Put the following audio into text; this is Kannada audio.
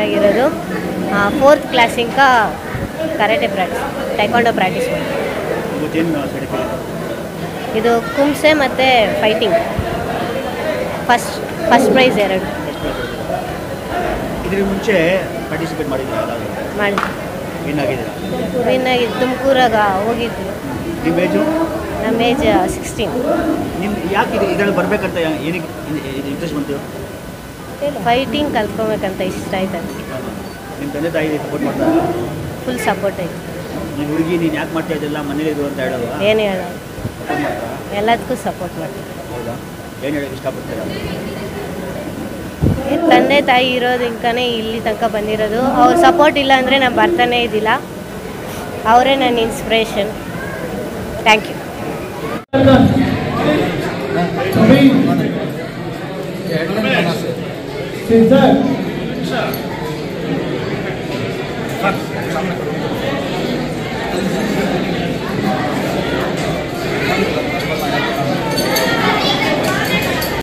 ಆಗಿರೋದು 4th ಕ್ಲಾಸ್ ಇಂಕ ಕರಾಟೆ ಪ್ರಾಕ್ಟೀಸ್ ಟೈಕ್ವಾಂಡೋ ಪ್ರಾಕ್ಟೀಸ್ ಮಾಡಿ ಇದು ಕುಂಸೆ ಮತ್ತು ಫೈಟಿಂಗ್ ಫಸ್ಟ್ ಪ್ರೈಸ್ 2 ಇದ್ರ ಮುಂಚೆ ಪಾರ್ಟಿಸಿಪೇಟ್ ಮಾಡಿದ್ದೀರಾ? ವಿನ್ ಆಗಿ ತುಮಕೂರಾಗ ಹೋಗಿದ್ವಿ. ನಿಮ್ಮ ಏಜು? ನಮ್ಮ ಏಜ್ 16. ನಿಮ್ಮ ಯಾಕೆ ಇದರಲ್ಲಿ ಬರಬೇಕಂತ ಏನಕ್ಕೆ ಇಂಟ್ರೆಸ್ಟ್ ಬಂತು? ಫೈಟಿಂಗ್ ಕಲ್ತ್ಕೊಬೇಕಂತ ಇಷ್ಟ ಆಯ್ತು. ನಿಮ್ಮ ತಂದೆ ತಾಯಿ ಸಪೋರ್ಟ್ ಮಾಡ್ತಾರೆ? ಫುಲ್ ಸಪೋರ್ಟ್ ಐತೆ. ನೀನು ಹುಡುಗಿ ನೀನು ಯಾಕೆ ಮಾಡ್ತಾ ಇದ್ದಲ್ಲ ಮನೇಲಿ ಇರು ಅಂತ ಹೇಳೋದು? ಏನು ಹೇಳೋದು, ಎಲ್ಲದಕ್ಕೂ ಸಪೋರ್ಟ್ ಮಾಡ್ತಾರೆ. ಹೌದಾ? ಏನು ಹೇಳೋಕ್ಕೆ ಇಷ್ಟಪಡ್ತೀರಾ? ತಂದೆ ತಾಯಿ ಇರೋದಕ್ಕೇ ಇಲ್ಲಿ ತನಕ ಬಂದಿರೋದು. ಅವ್ರ ಸಪೋರ್ಟ್ ಇಲ್ಲ ಅಂದರೆ ನಾನು ಬರ್ತಾನೇ ಇದ್ದಿಲ್ಲ. ಅವರೇ ನನ್ನ ಇನ್ಸ್ಪಿರೇಷನ್. Thank you.